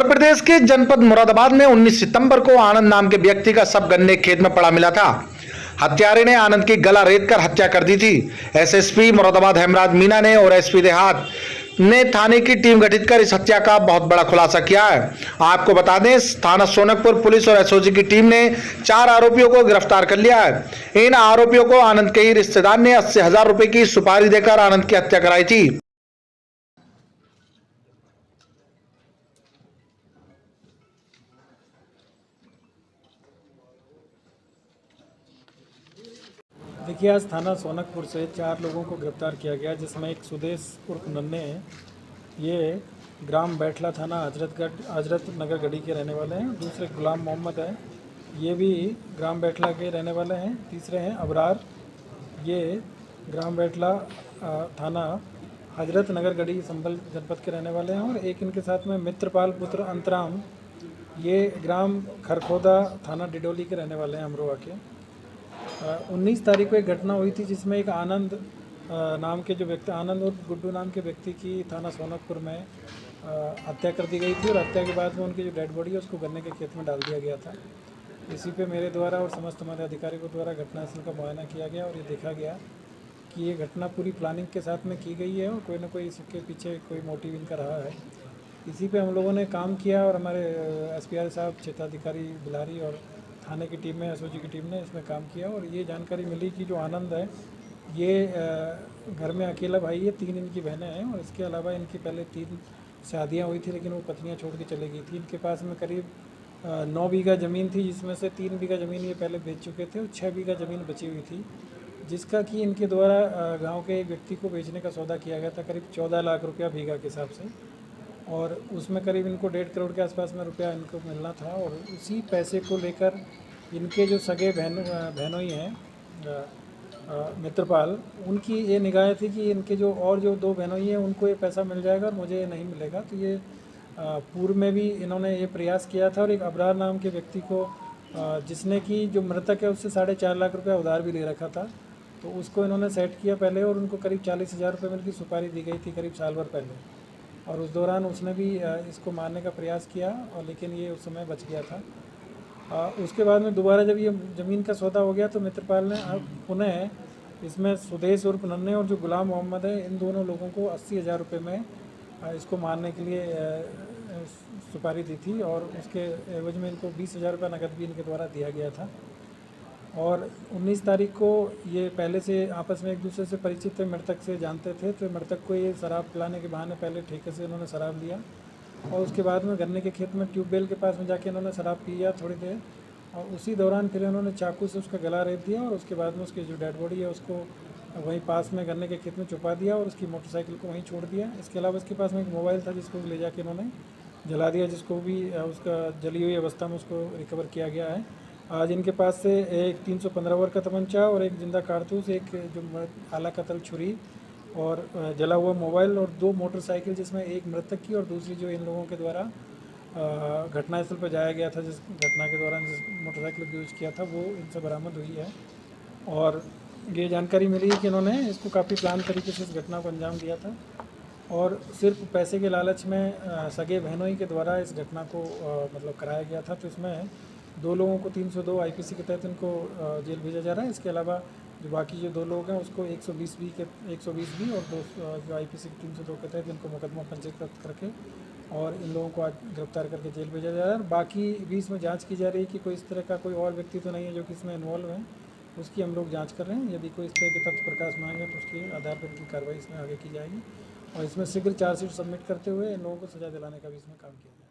उत्तर प्रदेश के जनपद मुरादाबाद में 19 सितंबर को आनंद नाम के व्यक्ति का शव गन्ने खेत में पड़ा मिला था। हत्यारे ने आनंद की गला रेत कर हत्या कर दी थी। एसएसपी मुरादाबाद हेमराज मीना ने और एसपी देहात ने थाने की टीम गठित कर इस हत्या का बहुत बड़ा खुलासा किया है। आपको बता दें, थाना सोनकपुर पुलिस और एसओजी की टीम ने 4 आरोपियों को गिरफ्तार कर लिया है। इन आरोपियों को आनंद के ही रिश्तेदार ने 80,000 रुपए की सुपारी देकर आनंद की हत्या कराई थी। देखिए, आज थाना सोनकपुर से 4 लोगों को गिरफ्तार किया गया, जिसमें एक सुदेश उर्फ नन्हे हैं। ये ग्राम बैठला थाना हजरत नगर गढ़ी के रहने वाले हैं। दूसरे गुलाम मोहम्मद है, ये भी ग्राम बैठला के रहने वाले हैं। तीसरे हैं अबरार, ये ग्राम बैठला थाना हजरत नगर गढ़ी संभल जनपद के रहने वाले हैं। और एक इनके साथ में मित्रपाल पुत्र अंतराम, ये ग्राम खरखोदा थाना डिडोली के रहने वाले हैं, अमरोहा के। 19 तारीख को एक घटना हुई थी, जिसमें एक आनंद नाम के जो व्यक्ति, आनंद और गुड्डू नाम के व्यक्ति की थाना सोनकपुर में हत्या कर दी गई थी। और हत्या के बाद में उनकी जो डेड बॉडी है उसको गन्ने के खेत में डाल दिया गया था। इसी पे मेरे द्वारा और समस्त हमारे अधिकारियों द्वारा घटनास्थल का मुआयना किया गया और ये देखा गया कि ये घटना पूरी प्लानिंग के साथ में की गई है और कोई ना कोई इसके पीछे कोई मोटिव इनका रहा है। इसी पे हम लोगों ने काम किया और हमारे एसपीआर साहब, क्षेत्राधिकारी बिलारी और थाने की टीम में, एसओजी की टीम ने इसमें काम किया। और ये जानकारी मिली कि जो आनंद है, ये घर में अकेला भाई है, 3 इनकी बहनें हैं और इसके अलावा इनकी पहले 3 शादियां हुई थी, लेकिन वो पत्नियां छोड़ के चले गई थी। इनके पास में करीब 9 बीघा ज़मीन थी, जिसमें से 3 बीघा ज़मीन ये पहले बेच चुके थे और 6 बीघा ज़मीन बची हुई थी, जिसका कि इनके द्वारा गाँव के एक व्यक्ति को बेचने का सौदा किया गया था, करीब 14 लाख रुपया बीघा के हिसाब से। और उसमें करीब इनको 1.5 करोड़ के आसपास में रुपया इनको मिलना था। और उसी पैसे को लेकर इनके जो सगे बहनोई हैं मित्रपाल, उनकी ये निगाहें थी कि इनके जो 2 बहनोई हैं उनको ये पैसा मिल जाएगा और मुझे ये नहीं मिलेगा। तो ये पूर्व में भी इन्होंने ये प्रयास किया था। और एक अबरार नाम के व्यक्ति को, जिसने कि जो मृतक है उससे 4.5 लाख रुपया उधार भी ले रखा था, तो उसको इन्होंने सेट किया पहले और उनको करीब 40,000 रुपये में की सुपारी दी गई थी करीब साल भर पहले। और उस दौरान उसने भी इसको मारने का प्रयास किया, और लेकिन ये उस समय बच गया था। उसके बाद में दोबारा जब ये ज़मीन का सौदा हो गया तो मित्रपाल ने पुनः इसमें सुदेश उर्फ नन्हे और जो गुलाम मोहम्मद है, इन दोनों लोगों को 80,000 रुपये में इसको मारने के लिए सुपारी दी थी। और उसके एवज में इनको 20,000 रुपये नकद भी इनके द्वारा दिया गया था। और 19 तारीख को ये पहले से आपस में एक दूसरे से परिचित थे, मृतक से जानते थे, तो मृतक को ये शराब पिलाने के बहाने पहले ठेके से इन्होंने शराब लिया और उसके बाद में गन्ने के खेत में ट्यूबवेल के पास में जाके इन्होंने शराब पिया थोड़ी देर। और उसी दौरान फिर इन्होंने चाकू से उसका गला रेत दिया और उसके बाद में उसकी जो डेड बॉडी है उसको वहीं पास में गन्ने के खेत में छुपा दिया और उसकी मोटरसाइकिल को वहीं छोड़ दिया। इसके अलावा उसके पास में एक मोबाइल था, जिसको ले जाके इन्होंने जला दिया, जिसको भी उसका जली हुई अवस्था में उसको रिकवर किया गया है। आज इनके पास से एक 315 बोर का तमंचा और एक जिंदा कारतूस, एक जो आला कतल छुरी और जला हुआ मोबाइल और 2 मोटरसाइकिल, जिसमें एक मृतक की और दूसरी जो इन लोगों के द्वारा घटनास्थल पर जाया गया था, जिस घटना के दौरान जिस मोटरसाइकिल का यूज़ किया था, वो इनसे बरामद हुई है। और ये जानकारी मिली है कि इन्होंने इसको काफ़ी प्लान तरीके से इस घटना को अंजाम दिया था और सिर्फ पैसे के लालच में सगे बहनोई के द्वारा इस घटना को मतलब कराया गया था। तो इसमें 2 लोगों को 302 आईपीसी के तहत इनको जेल भेजा जा रहा है। इसके अलावा जो बाकी जो 2 लोग हैं उसको 120 बी और 2 जो आईपीसी 302 के तहत इनको मुकदमा पंजीकृत करके और इन लोगों को आज गिरफ्तार करके जेल भेजा जा रहा है। बाकी भी इसमें जांच की जा रही है कि कोई इस तरह का कोई और व्यक्ति तो नहीं है जो कि इसमें इन्वॉल्व है, उसकी हम लोग जाँच कर रहे हैं। यदि कोई इस तरह के तथ्य प्रकाश में आएंगे तो उसके आधार पर इनकी कार्रवाई इसमें आगे की जाएगी और इसमें शीघ्र चार्जशीट सबमिट करते हुए इन लोगों को सज़ा दिलाने का भी इसमें काम किया जाएगा।